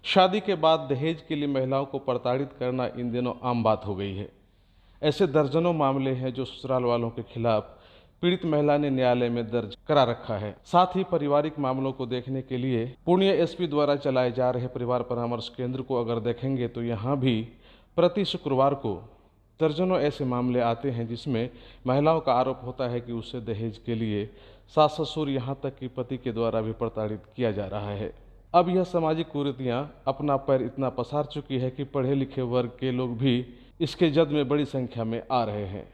शादी के बाद दहेज के लिए महिलाओं को प्रताड़ित करना इन दिनों आम बात हो गई है। ऐसे दर्जनों मामले हैं जो ससुराल वालों के खिलाफ पीड़ित महिला ने न्यायालय में दर्ज करा रखा है। साथ ही पारिवारिक मामलों को देखने के लिए पूर्णिया एसपी द्वारा चलाए जा रहे परिवार परामर्श केंद्र को अगर देखेंगे तो यहाँ भी प्रति शुक्रवार को दर्जनों ऐसे मामले आते हैं जिसमें महिलाओं का आरोप होता है कि उसे दहेज के लिए सास ससुर यहाँ तक कि पति के द्वारा भी प्रताड़ित किया जा रहा है। अब यह सामाजिक कुरीतियाँ अपना पैर इतना पसार चुकी है कि पढ़े लिखे वर्ग के लोग भी इसके जद में बड़ी संख्या में आ रहे हैं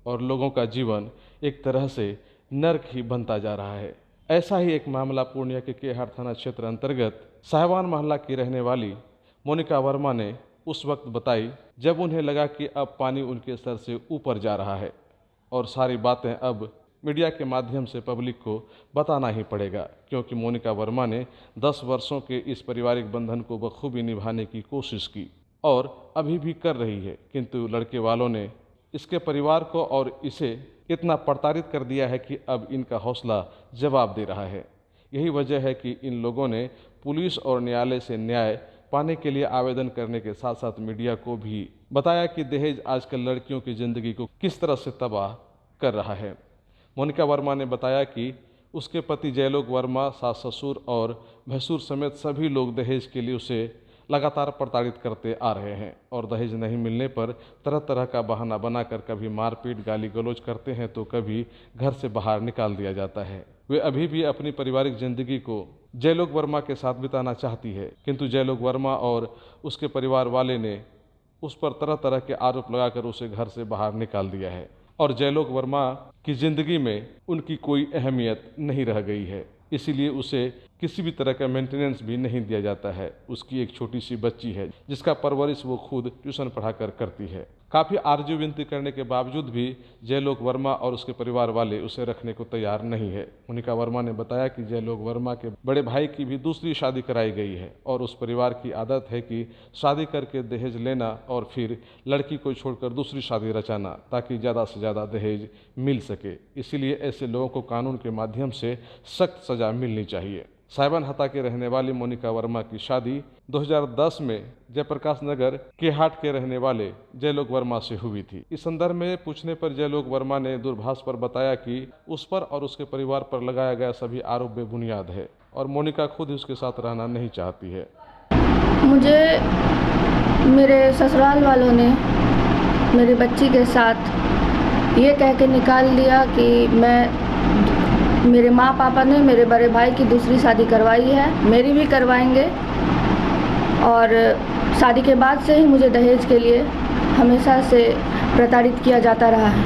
और लोगों का जीवन एक तरह से नर्क ही बनता जा रहा है। ऐसा ही एक मामला पूर्णिया के केहार थाना क्षेत्र अंतर्गत साहवान मोहल्ला की रहने वाली मोनिका वर्मा ने उस वक्त बताई जब उन्हें लगा कि अब पानी उनके सर से ऊपर जा रहा है और सारी बातें अब मीडिया के माध्यम से पब्लिक को बताना ही पड़ेगा, क्योंकि मोनिका वर्मा ने 10 वर्षों के इस पारिवारिक बंधन को बखूबी निभाने की कोशिश की और अभी भी कर रही है, किंतु लड़के वालों ने इसके परिवार को और इसे इतना प्रताड़ित कर दिया है कि अब इनका हौसला जवाब दे रहा है। यही वजह है कि इन लोगों ने पुलिस और न्यायालय से न्याय पाने के लिए आवेदन करने के साथ साथ मीडिया को भी बताया कि दहेज आजकल लड़कियों की ज़िंदगी को किस तरह से तबाह कर रहा है। मोनिका वर्मा ने बताया कि उसके पति जयलोक वर्मा, सास ससुर और भैंसुर समेत सभी लोग दहेज के लिए उसे लगातार प्रताड़ित करते आ रहे हैं और दहेज नहीं मिलने पर तरह तरह का बहाना बनाकर कभी मारपीट गाली गलौज करते हैं तो कभी घर से बाहर निकाल दिया जाता है। वे अभी भी अपनी पारिवारिक जिंदगी को जयलोक वर्मा के साथ बिताना चाहती है, किंतु जयलोक वर्मा और उसके परिवार वाले ने उस पर तरह तरह के आरोप लगाकर उसे घर से बाहर निकाल दिया है और जयलोक वर्मा की जिंदगी में उनकी कोई अहमियत नहीं रह गई है, इसीलिए उसे किसी भी तरह का मेंटेनेंस भी नहीं दिया जाता है। उसकी एक छोटी सी बच्ची है जिसका परवरिश वो खुद ट्यूशन पढ़ाकर करती है। काफ़ी आरजू विनती करने के बावजूद भी जयलोक वर्मा और उसके परिवार वाले उसे रखने को तैयार नहीं है। मोनिका वर्मा ने बताया कि जयलोक वर्मा के बड़े भाई की भी दूसरी शादी कराई गई है और उस परिवार की आदत है कि शादी करके दहेज लेना और फिर लड़की को छोड़कर दूसरी शादी रचाना ताकि ज़्यादा से ज़्यादा दहेज मिल सके। इसीलिए ऐसे लोगों को कानून के माध्यम से सख्त सज़ा मिलनी चाहिए। साहिबान हता के रहने वाली मोनिका वर्मा की शादी 2010 में जयप्रकाश नगर के हाट के रहने वाले जयलोक वर्मा से हुई थी। इस संदर्भ में पूछने पर जयलोक वर्मा ने दूरभाष पर बताया कि उस पर और उसके परिवार पर लगाया गया सभी आरोप बेबुनियाद है और मोनिका खुद ही उसके साथ रहना नहीं चाहती है। मुझे मेरे ससुराल वालों ने मेरी बच्ची के साथ ये कह के निकाल दिया कि मेरे माँ पापा ने मेरे बड़े भाई की दूसरी शादी करवाई है, मेरी भी करवाएंगे और शादी के बाद से ही मुझे दहेज के लिए हमेशा से प्रताड़ित किया जाता रहा है।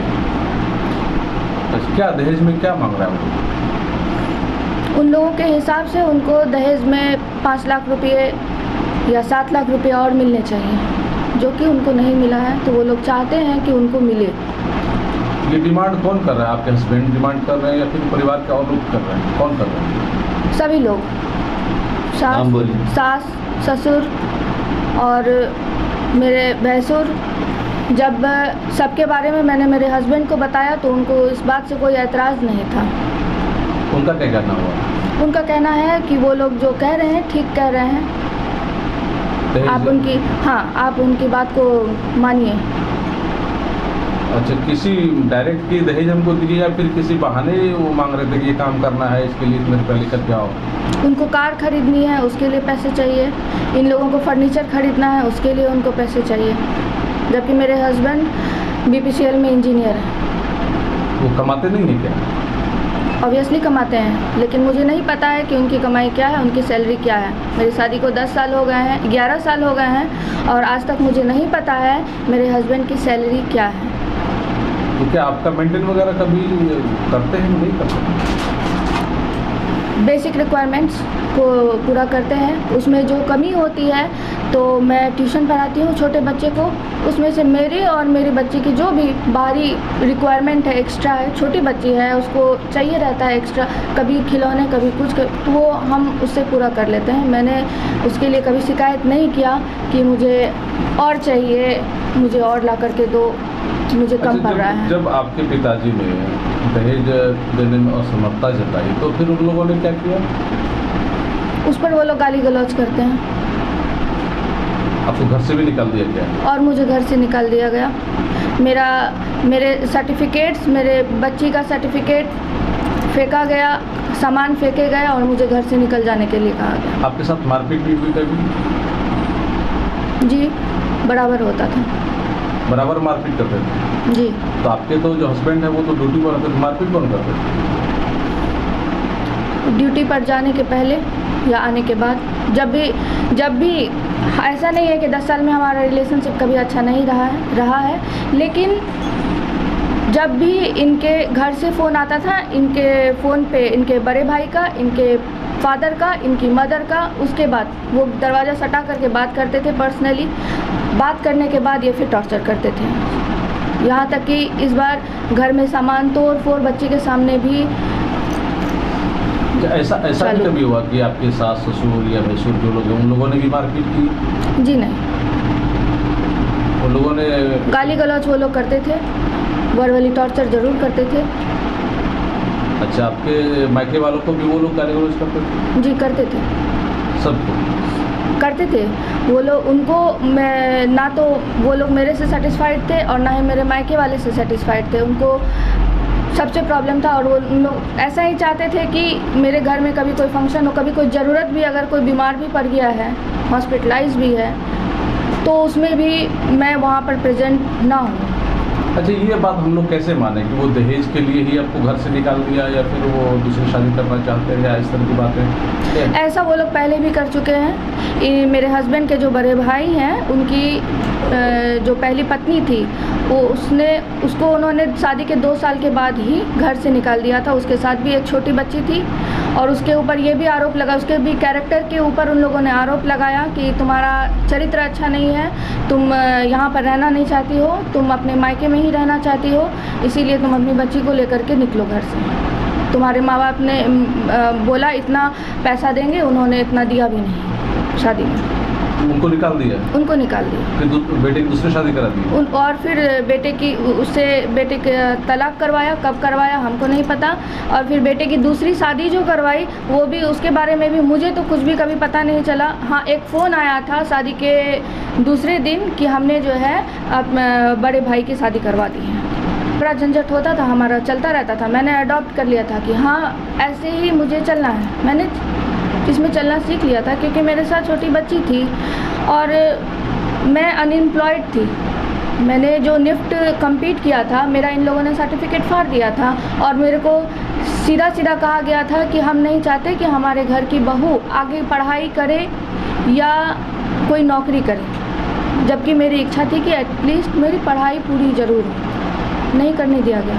क्या दहेज में क्या मांग रहा है? उन लोगों के हिसाब से उनको दहेज में 5 लाख रुपये या 7 लाख रुपये और मिलने चाहिए, जो कि उनको नहीं मिला है, तो वो लोग चाहते हैं कि उनको मिले। ये डिमांड कौन कर रहा है? आपके हस्बैंड डिमांड कर रहे हैं या फिर परिवार के और लोग कर रहे हैं? कौन कर रहे हैं? सभी लोग, सास ससुर और मेरे भैंसुर। जब सबके बारे में मैंने मेरे हस्बैंड को बताया तो उनको इस बात से कोई ऐतराज़ नहीं था। उनका क्या कहना हुआ? उनका कहना है कि वो लोग जो कह रहे हैं ठीक कह रहे हैं, आप उनकी बात को मानिए। अच्छा, किसी डायरेक्ट की दहेज हमको दीजिए या फिर किसी बहाने वो मांग रहे थे कि ये काम करना है, इसके लिए मेरे पहले करके आओ? उनको कार खरीदनी है, उसके लिए पैसे चाहिए। इन लोगों को फर्नीचर खरीदना है, उसके लिए उनको पैसे चाहिए। जबकि मेरे हस्बैंड BPCL में इंजीनियर है। वो कमाते नहीं है क्या? ऑब्वियसली कमाते हैं, लेकिन मुझे नहीं पता है कि उनकी कमाई क्या है, उनकी सैलरी क्या है। मेरी शादी को 10 साल हो गए हैं, 11 साल हो गए हैं और आज तक मुझे नहीं पता है मेरे हस्बैंड की सैलरी क्या है। तो क्या आपका मेंटेन वगैरह कभी करते हैं? नहीं करते? बेसिक रिक्वायरमेंट्स को पूरा करते हैं। उसमें जो कमी होती है तो मैं ट्यूशन पढ़ाती हूँ छोटे बच्चे को, उसमें से मेरी और मेरी बच्ची की जो भी बाहरी रिक्वायरमेंट है, एक्स्ट्रा है, छोटी बच्ची है उसको चाहिए रहता है एक्स्ट्रा, कभी खिलौने कभी कुछ तो वो हम उससे पूरा कर लेते हैं। मैंने उसके लिए कभी शिकायत नहीं किया कि मुझे और चाहिए, मुझे और ला करके दो, मुझे कम पड़ रहा है। जब आपके पिताजी ने दहेज देने में असमर्थता जताई, तो फिर उन लोगों ने क्या किया? उस पर वो लोग गाली गलौज करते हैं। आपको घर से भी निकाल दिया गया? और मुझे घर से निकाल दिया गया। मेरे सर्टिफिकेट्स, मेरे बच्ची का सर्टिफिकेट फेंका गया, सामान फेंके गए और मुझे घर से निकल जाने के लिए कहा गया। आपके साथ मारपीट भी हुई कभी? जी, बराबर होता था। बराबर मारपीट करते थे? जी। तो आपके तो जो हस्बैंड है वो तो ड्यूटी पर रहते थे, मारपीट कौन करते थे? ड्यूटी पर जाने के पहले या आने के बाद, जब भी ऐसा नहीं है कि 10 साल में हमारा रिलेशनशिप कभी अच्छा नहीं रहा है, लेकिन जब भी इनके घर से फ़ोन आता था, इनके फ़ोन पे इनके बड़े भाई का, इनके फादर का, इनकी मदर का, उसके बाद वो दरवाज़ा सटा करके बात करते थे पर्सनली। बात करने के बाद ये फिर टॉर्चर करते थे, यहाँ तक कि इस बार घर में सामान तोड़ फोड़ बच्चे के सामने भी। ऐसा भी कभी हुआ कि आपके सास ससुर या भैंसुर जो लोग हैं उन लोगों ने भी मारपीट की? जी नहीं, उन लोगों ने गाली गलौज वो लोग करते थे, वर्बली टॉर्चर ज़रूर करते थे। अच्छा, आपके मायके वालों को भी वो लोग गाली गलौज करते थे? जी करते थे, सबको करते थे वो लोग। उनको मैं ना तो वो लोग मेरे से सेटिस्फाइड थे और ना ही मेरे मायके वाले से सेटिस्फाइड थे। उनको सबसे प्रॉब्लम था और वो उन लोग ऐसा ही चाहते थे कि मेरे घर में कभी कोई फंक्शन हो, कभी कोई ज़रूरत भी, अगर कोई बीमार भी पड़ गया है, हॉस्पिटलाइज भी है, तो उसमें भी मैं वहाँ पर प्रेजेंट ना हूँ। अच्छा, ये बात हम लोग कैसे माने कि वो दहेज के लिए ही आपको घर से निकाल दिया या फिर वो दूसरी शादी करना चाहते हैं या इस तरह की बातें? ऐसा वो लोग पहले भी कर चुके हैं। ये मेरे हस्बैंड के जो बड़े भाई हैं, उनकी जो पहली पत्नी थी, उसको उन्होंने शादी के 2 साल के बाद ही घर से निकाल दिया था। उसके साथ भी एक छोटी बच्ची थी और उसके ऊपर ये भी आरोप लगा, उसके भी कैरेक्टर के ऊपर उन लोगों ने आरोप लगाया कि तुम्हारा चरित्र अच्छा नहीं है, तुम यहाँ पर रहना नहीं चाहती हो, तुम अपने मायके में ही रहना चाहती हो, इसीलिए तुम अपनी बच्ची को लेकर के निकलो घर से। तुम्हारे माँ बाप ने बोला इतना पैसा देंगे, उन्होंने इतना दिया भी नहीं शादी में। उनको निकाल दिया? उनको निकाल दिया। फिर बेटे की दूसरी शादी करा दी? और फिर बेटे के तलाक करवाया। कब करवाया हमको नहीं पता। और फिर बेटे की दूसरी शादी जो करवाई, वो भी उसके बारे में भी मुझे तो कुछ भी कभी पता नहीं चला। हाँ, एक फ़ोन आया था शादी के दूसरे दिन कि हमने जो है बड़े भाई की शादी करवा दी है। बड़ा झंझट होता था, हमारा चलता रहता था। मैंने अडॉप्ट कर लिया था कि हाँ ऐसे ही मुझे चलना है। मैंने इसमें चलना सीख लिया था क्योंकि मेरे साथ छोटी बच्ची थी और मैं अनएम्प्लॉयड थी। मैंने जो निफ्ट कंप्लीट किया था, मेरा इन लोगों ने सर्टिफिकेट फाड़ दिया था और मेरे को सीधा सीधा कहा गया था कि हम नहीं चाहते कि हमारे घर की बहू आगे पढ़ाई करे या कोई नौकरी करे, जबकि मेरी इच्छा थी कि एटलीस्ट मेरी पढ़ाई पूरी ज़रूर हो। नहीं करने दिया गया।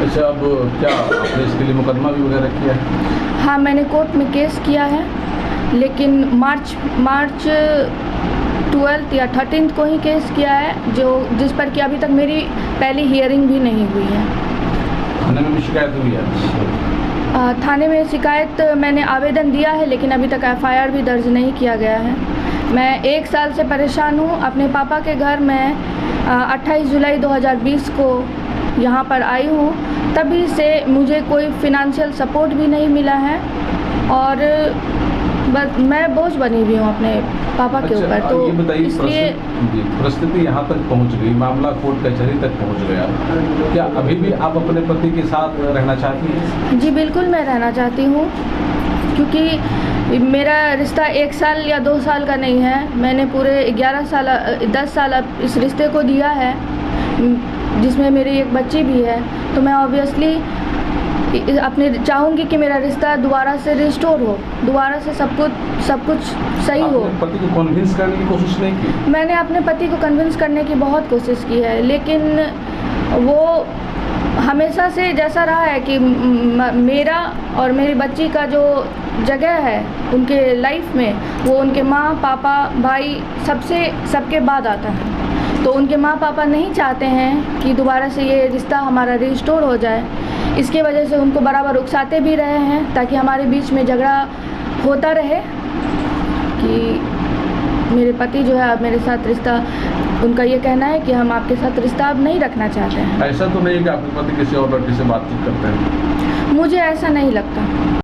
अच्छा, अब क्या आपने इसके लिए मुकदमा भी वगैरह किया है? हाँ, मैंने कोर्ट में केस किया है, लेकिन मार्च 12 या 13 को ही केस किया है, जिस पर कि अभी तक मेरी पहली हियरिंग भी नहीं हुई है। थाने में भी शिकायत हुई है? थाने में शिकायत मैंने आवेदन दिया है, लेकिन अभी तक FIR भी दर्ज नहीं किया गया है। मैं 1 साल से परेशान हूँ। अपने पापा के घर में 28 जुलाई 2020 को यहाँ पर आई हूँ, तभी से मुझे कोई फिनंशियल सपोर्ट भी नहीं मिला है और बस मैं बोझ बनी हुई हूँ अपने पापा के ऊपर। तो ये बताइए, इसलिए परिस्थिति यहाँ तक पहुँच गई, मामला कोर्ट कचहरी तक पहुँच गया, क्या अभी भी आप अपने पति के साथ रहना चाहती हैं? जी बिल्कुल, मैं रहना चाहती हूँ क्योंकि मेरा रिश्ता 1 साल या 2 साल का नहीं है। मैंने पूरे 10 साल इस रिश्ते को दिया है, जिसमें मेरी एक बच्ची भी है। तो मैं ऑब्वियसली अपने चाहूँगी कि मेरा रिश्ता दोबारा से रिस्टोर हो, दोबारा से सब कुछ सही हो। पति को कन्विंस करने की कोशिश नहीं की? मैंने अपने पति को कन्विंस करने की बहुत कोशिश की है, लेकिन वो हमेशा से जैसा रहा है कि मेरा और मेरी बच्ची का जो जगह है उनके लाइफ में, वो उनके माँ पापा भाई सबके बाद आता है। तो उनके माँ पापा नहीं चाहते हैं कि दोबारा से ये रिश्ता हमारा रिस्टोर हो जाए। इसके वजह से उनको बराबर उकसाते भी रहे हैं ताकि हमारे बीच में झगड़ा होता रहे कि मेरे पति जो है अब मेरे साथ रिश्ता, उनका ये कहना है कि हम आपके साथ रिश्ता अब नहीं रखना चाहते हैं। ऐसा तो नहीं है कि आपके पति किसी और लड़की से बातचीत करते हैं? मुझे ऐसा नहीं लगता।